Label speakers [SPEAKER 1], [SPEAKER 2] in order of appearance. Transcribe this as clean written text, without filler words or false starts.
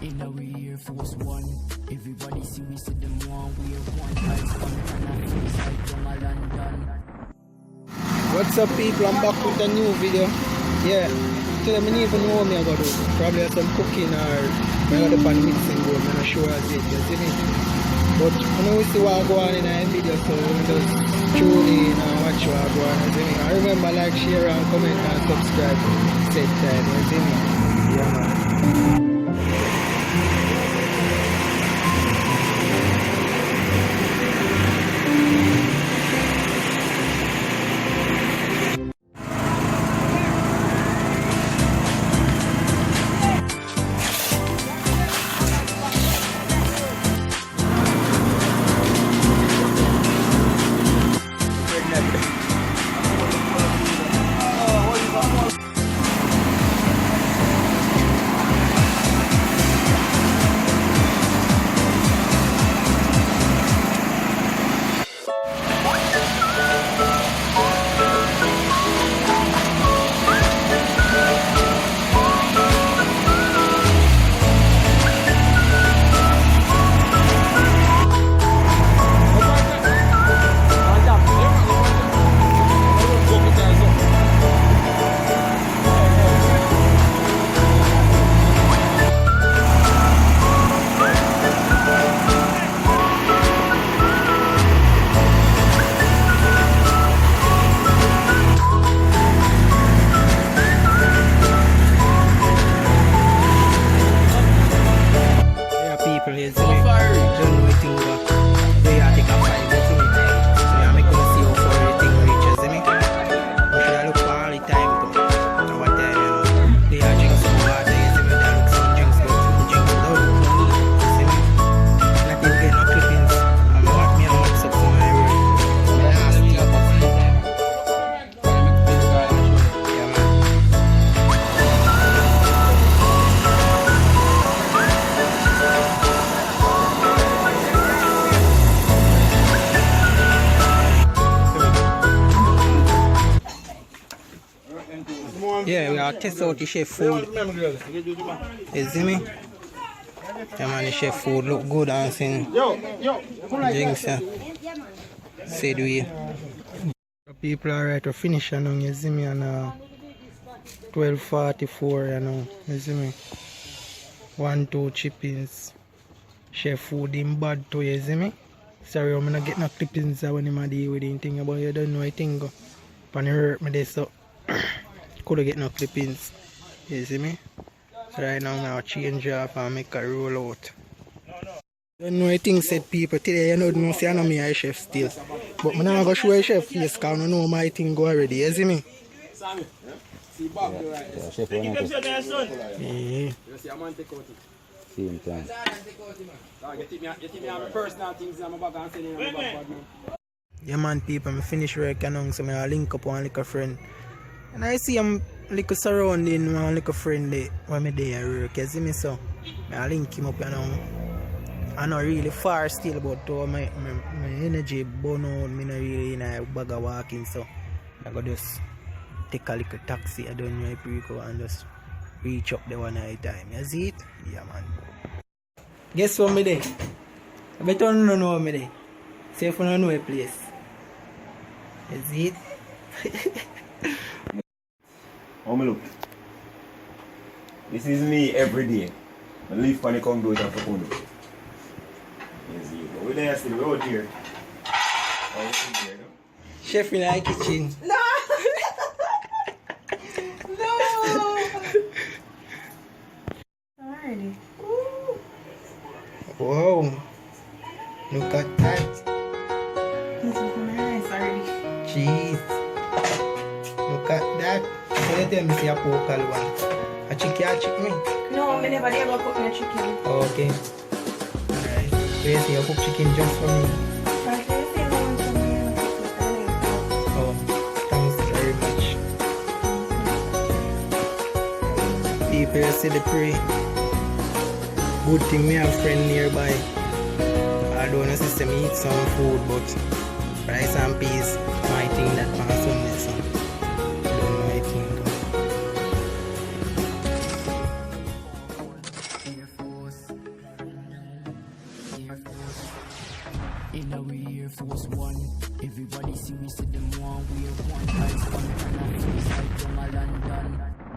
[SPEAKER 1] In our Air Force One, everybody see we see them one. We are one like sun and a face like from a London.
[SPEAKER 2] What's up people, I'm back with a new video. Yeah, today I don't even know what I'm going to do. Probably have some cooking or I'm going to do a mixing board. I'm not sure as it, you see me? But I know we see what I go on in the video, so we just tune in and watch what I go on, you see me? And remember, like, share and comment and subscribe. Set time, you see me? Yeah man. Yeah, we are test out the chef food. You see me? Yeah man, the chef food look good and sing drinks. Say the way. The people are right to finish now, you see me, and 12:44, you know, you see me. 1-2 chippings. Chef food in bad too, you see me. Sorry, I'm not getting no clippings when I'm dealing with anything about you don't know I think. But it hurt me this so could get no clippings. You see me? So right now I'm change off and make a roll out. Don't know I think said people today, you know see I know me a chef still. But I'm not gonna show a chef face because I know my thing go already, you see me?
[SPEAKER 3] Yeah, chef one of
[SPEAKER 2] Yeah.
[SPEAKER 3] same time.
[SPEAKER 2] Yeah man people, I finish work and so I link up one like a friend. And I see I'm like a surrounding one like a friend there when I there at work, you see me so I link him up, you know. I'm not really far still but my energy burn out, I'm not really in a bag of walking, so I go just take a little taxi I don't know pre-go and just reach up there one at a time. You see it? Yeah man. Guess what me there? I bet you don't know me there. See if you don't know a place. You see it?
[SPEAKER 4] How me look? This is me every day. I leave for the Congo to Fakundo. You see, but we're there still, we're out here. Oh, it's here, no?
[SPEAKER 2] Chef in the kitchen.
[SPEAKER 5] No! No! Alrighty.
[SPEAKER 2] Wow. Look at that.
[SPEAKER 5] This is nice already.
[SPEAKER 2] Jeez. Look at that. So you tell me see a local one. A chicken me?
[SPEAKER 5] No, I never did ever cook me a chicken.
[SPEAKER 2] Okay. Alright. So you see you cook chicken just for me. Oh, thanks very much. People you see the pray. Good thing me have friend nearby. I don't necessarily eat some food, but rice and peas, my thing that my son is on. I don't know I think.
[SPEAKER 1] In our Air Force One, everybody see we say them one. We are one. Tights on and I freeze like young a London.